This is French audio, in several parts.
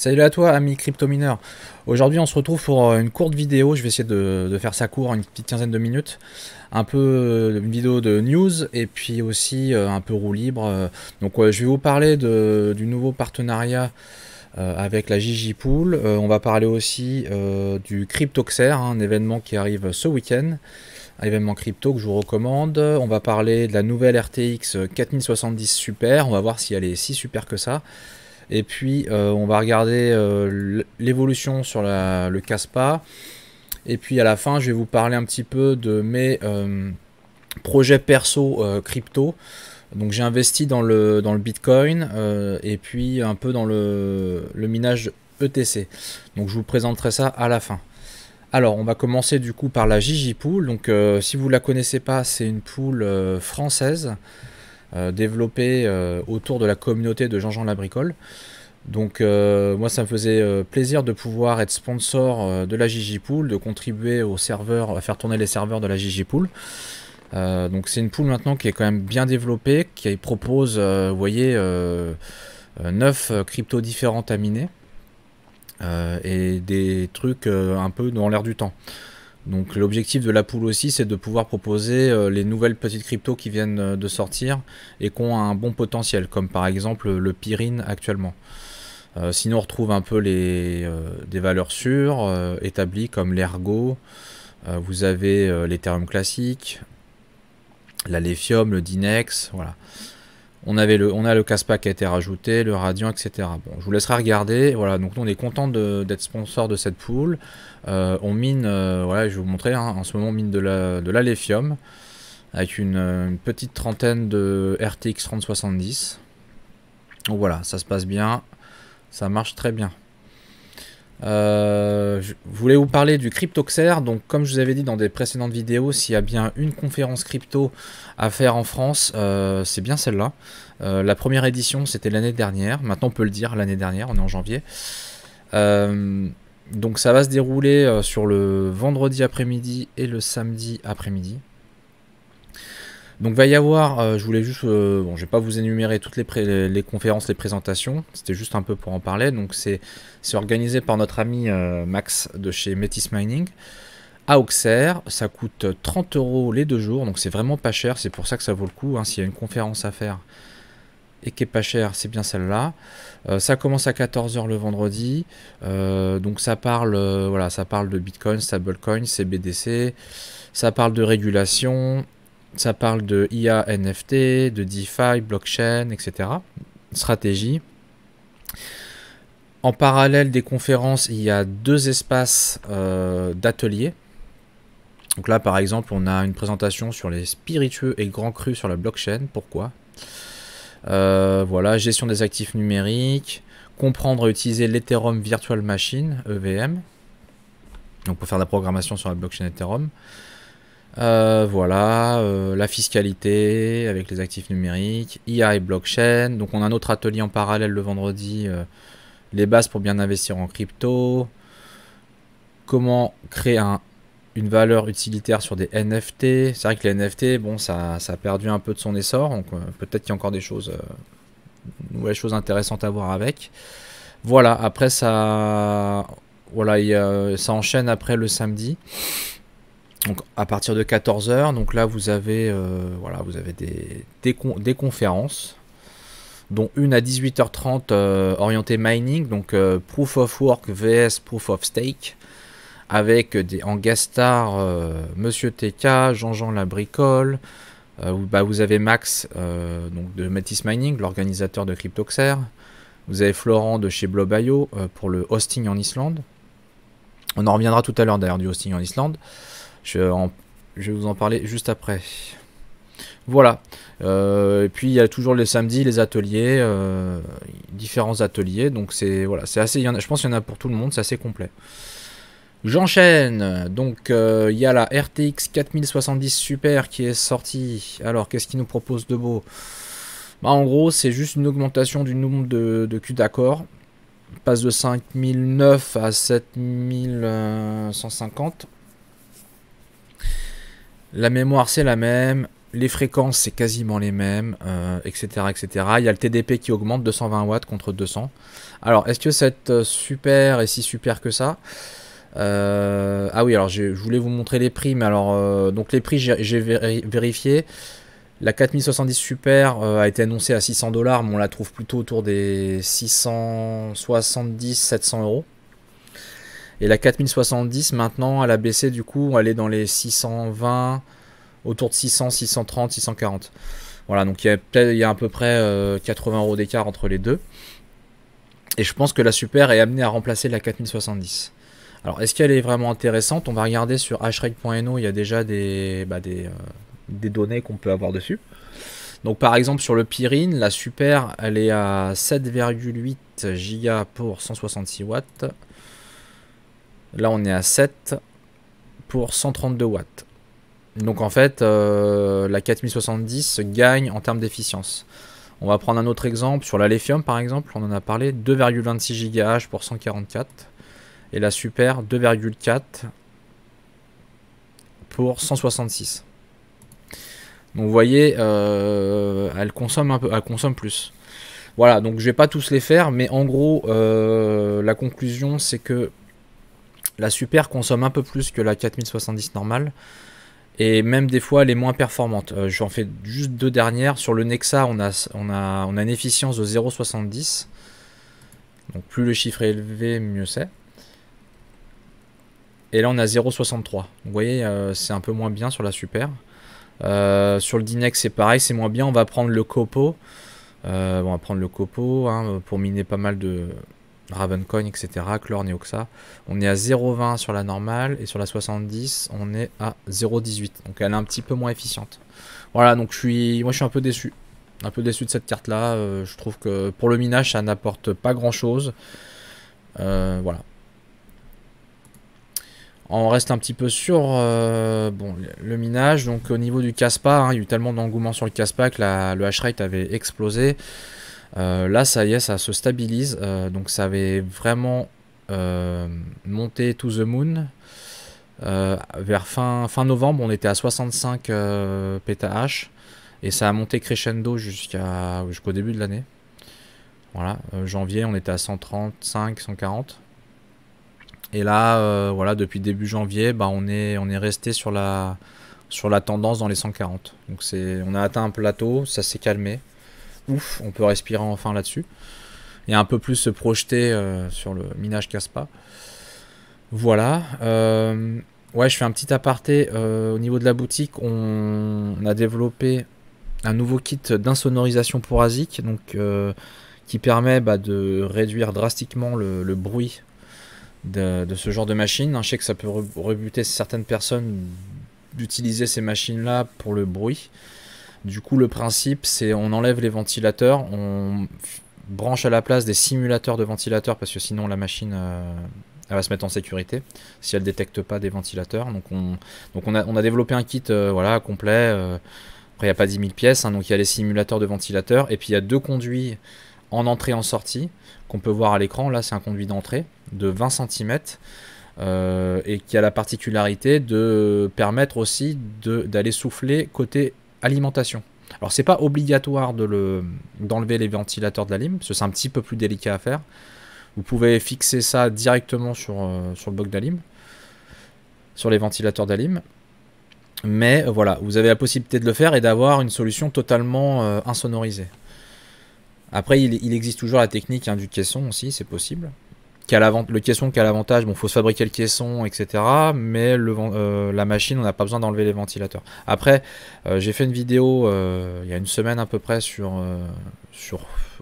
Salut à toi, ami crypto-mineur. Aujourd'hui, on se retrouve pour une courte vidéo. Je vais essayer de faire ça court, une petite quinzaine de minutes. Un peu une vidéo de news et puis aussi un peu roue libre. Je vais vous parler du nouveau partenariat avec la Gigi Pool. On va parler aussi du Cryptoxer, un événement qui arrive ce week-end. Un événement crypto que je vous recommande. On va parler de la nouvelle RTX 4070 Super. On va voir si elle est si super que ça. Et puis on va regarder l'évolution sur le Caspa. Et puis à la fin, je vais vous parler un petit peu de mes projets perso crypto. Donc j'ai investi dans le Bitcoin et puis un peu dans le minage ETC. Donc je vous présenterai ça à la fin. Alors on va commencer du coup par la Gigi Pool. Donc si vous ne la connaissez pas, c'est une pool française. Développé autour de la communauté de Jean-Jean Labricole. Donc moi ça me faisait plaisir de pouvoir être sponsor de la Gigi Pool, de contribuer aux serveurs, à faire tourner les serveurs de la Gigi Pool. Donc c'est une pool maintenant qui est quand même bien développée, qui propose, vous voyez, 9 cryptos différentes à miner. Et des trucs un peu dans l'air du temps. Donc l'objectif de la pool aussi, c'est de pouvoir proposer les nouvelles petites cryptos qui viennent de sortir et qui ont un bon potentiel, comme par exemple le Pyrine actuellement. Sinon on retrouve un peu des valeurs sûres, établies comme l'Ergo, vous avez l'Ethereum classique, la Lithium, le Dinex, voilà. On a le Caspa qui a été rajouté, le Radiant, etc. Bon, je vous laisserai regarder. Voilà, donc nous on est content d'être sponsor de cette pool. On mine, voilà, je vais vous montrer, hein, en ce moment on mine de la Lithium avec une petite trentaine de RTX 3070. Donc voilà, ça se passe bien, ça marche très bien. Je voulais vous parler du Cryptoxer. Donc comme je vous avais dit dans des précédentes vidéos, s'il y a bien une conférence crypto à faire en France, c'est bien celle-là. La première édition c'était l'année dernière, maintenant on peut le dire, l'année dernière, on est en janvier. Donc ça va se dérouler sur le vendredi après-midi et le samedi après-midi. Donc va y avoir, je voulais juste, bon je vais pas vous énumérer toutes les conférences, les présentations, c'était juste un peu pour en parler. Donc c'est organisé par notre ami Max de chez Metis Mining à Auxerre. Ça coûte 30 € les 2 jours, donc c'est vraiment pas cher, c'est pour ça que ça vaut le coup, hein. S'il y a une conférence à faire et qui est pas cher, c'est bien celle-là. Ça commence à 14 h le vendredi, donc ça parle, voilà, ça parle de Bitcoin, stablecoin, CBDC, ça parle de régulation. Ça parle de IA, NFT, de DeFi, blockchain, etc. Stratégie. En parallèle des conférences, il y a 2 espaces d'ateliers. Donc là, par exemple, on a une présentation sur les spiritueux et grands crus sur la blockchain. Pourquoi? Voilà, gestion des actifs numériques, comprendre et utiliser l'Ethereum Virtual Machine, EVM. Donc pour faire de la programmation sur la blockchain Ethereum. Voilà, la fiscalité avec les actifs numériques, IA et blockchain. Donc on a un autre atelier en parallèle le vendredi, les bases pour bien investir en crypto, comment créer une valeur utilitaire sur des NFT. C'est vrai que les NFT, bon, ça a perdu un peu de son essor, donc peut-être qu'il y a encore des choses, nouvelles choses intéressantes à voir avec. Voilà, après ça, voilà, ça enchaîne après le samedi. Donc à partir de 14 h, donc là vous avez, voilà, vous avez des conférences, dont une à 18 h 30 orientée mining, donc Proof of Work vs Proof of Stake, avec en guest star Monsieur TK, Jean-Jean Labricole, vous avez Max donc de Metis Mining, l'organisateur de Cryptoxer, vous avez Florent de chez Blob.io pour le hosting en Islande. On en reviendra tout à l'heure d'ailleurs du hosting en Islande. Je vais vous en parler juste après. Voilà. Et puis il y a toujours les samedis, les ateliers, différents ateliers. Donc c'est voilà, c'est assez. Je pense qu'il y en a pour tout le monde, c'est assez complet. J'enchaîne. Donc il y a la RTX 4070 Super qui est sortie. Alors qu'est-ce qu'il nous propose de beau? En gros, c'est juste une augmentation du nombre de queues d'accord. Passe de 5009 à 7150. La mémoire c'est la même, Les fréquences, c'est quasiment les mêmes, etc., etc. Il y a le TDP qui augmente, 220 watts contre 200. Alors, est-ce que cette super est si super que ça? Ah oui, alors je voulais vous montrer les prix, mais alors, donc les prix, j'ai vérifié. La 4070 Super a été annoncée à 600 $, mais on la trouve plutôt autour des 670-700 euros. Et la 4070, maintenant, elle a baissé, du coup, elle est dans les 620, autour de 600, 630, 640. Voilà, donc il y a à peu près 80 euros d'écart entre les deux. Et je pense que la Super est amenée à remplacer la 4070. Alors, est-ce qu'elle est vraiment intéressante? On va regarder sur hrate.no, il y a déjà des données qu'on peut avoir dessus. Donc, par exemple, sur le Pyrine, la Super, elle est à 7,8 Go pour 166 watts. Là, on est à 7 pour 132 watts. Donc, en fait, la 4070 gagne en termes d'efficience. On va prendre un autre exemple. Sur la Lithium, par exemple, on en a parlé, 2,26 GH pour 144. Et la Super, 2,4 pour 166. Donc vous voyez, elle consomme un peu, elle consomme plus. Voilà, donc je vais pas tous les faire, mais en gros, la conclusion c'est que la Super consomme un peu plus que la 4070 normale. Et même des fois elle est moins performante. J'en fais juste deux dernières. Sur le Nexa, on a une efficience de 0,70. Donc plus le chiffre est élevé, mieux c'est. Et là on a 0,63. Vous voyez, c'est un peu moins bien sur la Super. Sur le Dynex c'est pareil, c'est moins bien. On va prendre le Copo. On va prendre le Copo hein, pour miner pas mal de Ravencoin, etc. Chlore, Neoxa. On est à 0,20 sur la normale. Et sur la 70, on est à 0,18. Donc elle est un petit peu moins efficiente. Voilà, donc moi je suis un peu déçu. Un peu déçu de cette carte là. Je trouve que pour le minage ça n'apporte pas grand chose. Voilà. On reste un petit peu sur bon, le minage. Donc au niveau du Kaspa, hein, il y a eu tellement d'engouement sur le Kaspa que le hashrate avait explosé. Là ça y est, ça se stabilise. Donc ça avait vraiment monté to the moon. Vers fin novembre, on était à 65 PH. Et ça a monté crescendo jusqu'au début de l'année. Voilà, janvier, on était à 135, 140. Et là, voilà, depuis début janvier, bah, on est resté sur la tendance dans les 140. Donc on a atteint un plateau, ça s'est calmé. Ouf, on peut respirer enfin là-dessus. Et un peu plus se projeter sur le minage Kaspa. Voilà. Ouais, je fais un petit aparté. Au niveau de la boutique, on a développé un nouveau kit d'insonorisation pour ASIC, donc, qui permet de réduire drastiquement le bruit de ce genre de machine. Je sais que ça peut rebuter certaines personnes d'utiliser ces machines-là pour le bruit. Du coup, le principe, c'est on enlève les ventilateurs, on branche à la place des simulateurs de ventilateurs parce que sinon la machine elle va se mettre en sécurité si elle détecte pas des ventilateurs. Donc on a développé un kit voilà, complet. Après, il n'y a pas 10 000 pièces, hein, donc il y a les simulateurs de ventilateurs et puis il y a deux conduits en entrée et en sortie qu'on peut voir à l'écran. Là, c'est un conduit d'entrée de 20 cm et qui a la particularité de permettre aussi d'aller souffler côté alimentation. Alors, c'est pas obligatoire d'enlever les ventilateurs de la lime, parce que c'est un petit peu plus délicat à faire. Vous pouvez fixer ça directement sur le bloc d'alim, sur les ventilateurs d'alim. Mais voilà, vous avez la possibilité de le faire et d'avoir une solution totalement insonorisée. Après, il existe toujours la technique du caisson aussi, c'est possible. Le caisson qui a l'avantage, bon, faut se fabriquer le caisson, etc. Mais la machine, on n'a pas besoin d'enlever les ventilateurs. Après, j'ai fait une vidéo il y a une semaine à peu près sur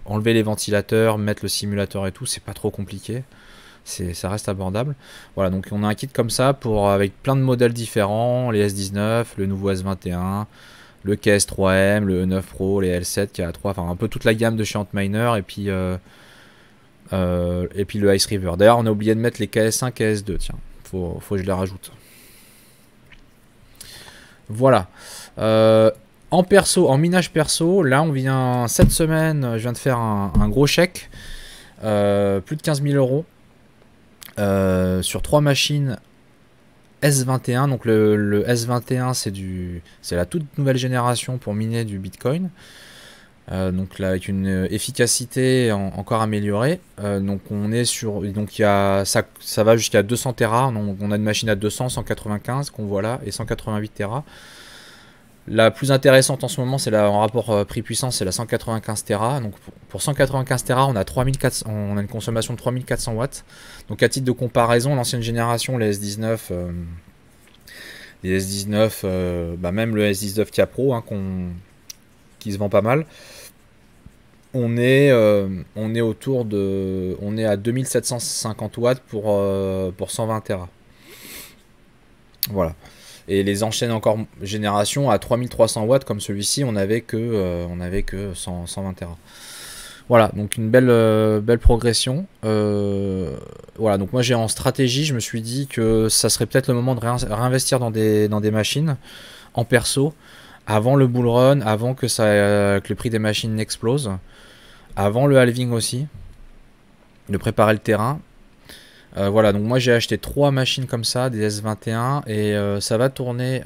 enlever les ventilateurs, mettre le simulateur et tout. C'est pas trop compliqué. Ça reste abordable. Voilà, donc on a un kit comme ça avec plein de modèles différents, les S19, le nouveau S21, le KS3M, le E9 Pro, les L7, KA3, enfin un peu toute la gamme de chez Antminer et puis le Ice River. D'ailleurs, on a oublié de mettre les KS1, KS2, tiens, faut que je les rajoute. Voilà. En minage perso, là on vient cette semaine, je viens de faire un gros chèque, plus de 15 000 euros. Sur 3 machines S21. Donc le S21 c'est la toute nouvelle génération pour miner du Bitcoin. Donc là avec une efficacité encore améliorée. Donc on est sur, donc il y a ça va jusqu'à 200 Tera. Donc on a une machine à 200, 195 qu'on voit là et 188 Tera. La plus intéressante en ce moment, c'est en rapport prix-puissance, c'est la 195 Tera. Donc pour 195 Tera, on a une consommation de 3400 watts. Donc à titre de comparaison, l'ancienne génération, les S19, même le S19 Tia Pro, hein, qui se vend pas mal, on est à 2750 watts pour 120 Tera. Voilà. Et les anciennes encore générations à 3300 watts comme celui-ci, on avait que 120 Tera. Voilà, donc une belle progression. Voilà, donc moi j'ai en stratégie, je me suis dit que ça serait peut-être le moment de réinvestir dans des machines en perso avant le bull run, avant que le prix des machines n'explose, avant le halving aussi, de préparer le terrain. Voilà, donc moi j'ai acheté 3 machines comme ça, des S21, et ça va tourner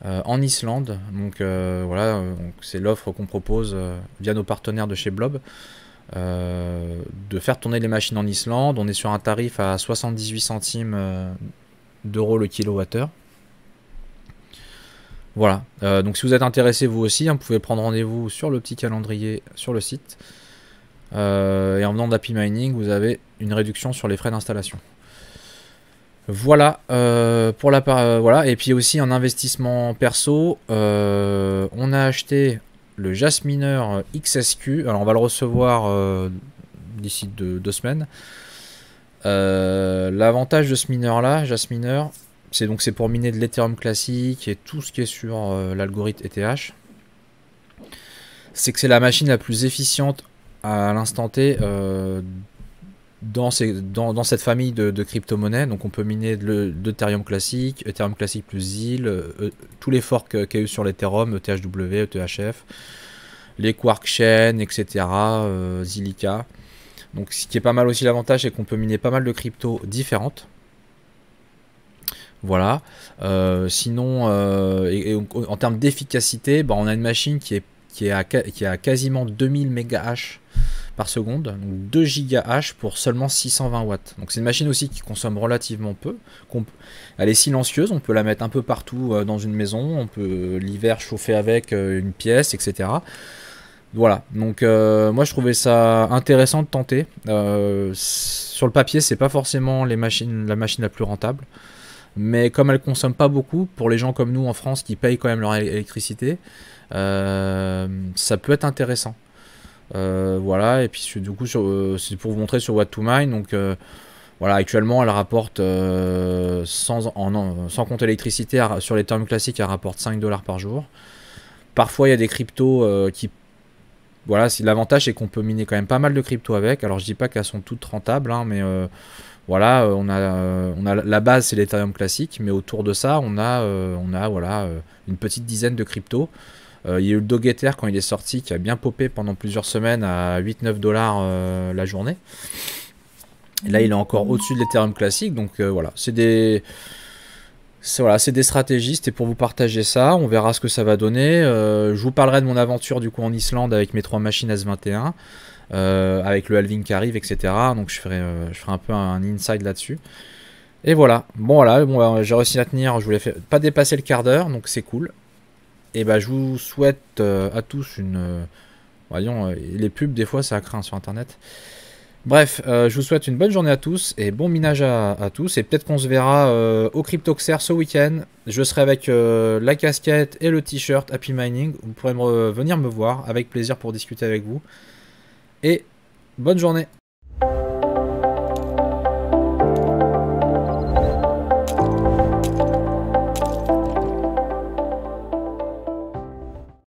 en Islande. Donc voilà, c'est l'offre qu'on propose via nos partenaires de chez Blob, de faire tourner les machines en Islande. On est sur un tarif à 78 centimes d'euros le kilowattheure. Voilà, donc si vous êtes intéressé vous aussi, hein, vous pouvez prendre rendez-vous sur le petit calendrier sur le site. Et en venant d'Happy Mining, vous avez une réduction sur les frais d'installation. Voilà, voilà. Et puis aussi en investissement perso, on a acheté le Jasminer XSQ. Alors on va le recevoir d'ici 2 semaines. L'avantage de ce mineur là, Jasminer, c'est pour miner de l'Ethereum classique et tout ce qui est sur l'algorithme ETH. C'est que c'est la machine la plus efficiente à l'instant T dans cette famille de crypto-monnaies. Donc on peut miner de l'Ethereum classique plus ZIL, tous les forks qu'il y a eu sur l'Ethereum, ETHW, ETHF, les Quark Chain, etc., Zilliqa. Donc ce qui est pas mal aussi, l'avantage, c'est qu'on peut miner pas mal de cryptos différentes. Voilà. Sinon, en termes d'efficacité, on a une machine qui a quasiment 2000 MH par seconde, donc 2 GH pour seulement 620 watts. Donc c'est une machine aussi qui consomme relativement peu. Elle est silencieuse, on peut la mettre un peu partout dans une maison, on peut l'hiver chauffer avec une pièce, etc. Voilà, donc moi je trouvais ça intéressant de tenter. Sur le papier, c'est pas forcément la machine la plus rentable, mais comme elle consomme pas beaucoup, pour les gens comme nous en France qui payent quand même leur électricité, ça peut être intéressant. Voilà, et puis du coup c'est pour vous montrer sur What to Mine. Donc voilà, actuellement elle rapporte sans compter l'électricité, sur les termes classiques elle rapporte 5 $ par jour. Parfois il y a des cryptos qui, voilà, l'avantage c'est qu'on peut miner quand même pas mal de cryptos avec. Alors je dis pas qu'elles sont toutes rentables, hein, mais voilà, on a la base, c'est l'Ethereum classique, mais autour de ça on a voilà, une petite dizaine de cryptos. Il y a eu le Dogeether quand il est sorti, qui a bien popé pendant plusieurs semaines à 8-9 $ la journée. Et là il est encore au-dessus de l'Ethereum classique. Donc voilà, c'est des stratégies, c'était pour vous partager ça. On verra ce que ça va donner. Je vous parlerai de mon aventure du coup en Islande avec mes 3 machines S21, avec le halving qui arrive, etc. Donc je ferai un peu un inside là-dessus. Et voilà, j'ai réussi à tenir, je voulais pas dépasser le quart d'heure, donc c'est cool. Et je vous souhaite à tous voyons, les pubs des fois ça craint sur internet. Bref, je vous souhaite une bonne journée à tous et bon minage à tous. Et peut-être qu'on se verra au Cryptoxer ce week-end. Je serai avec la casquette et le t-shirt Happy Mining. Vous pourrez venir me voir avec plaisir pour discuter avec vous. Et bonne journée.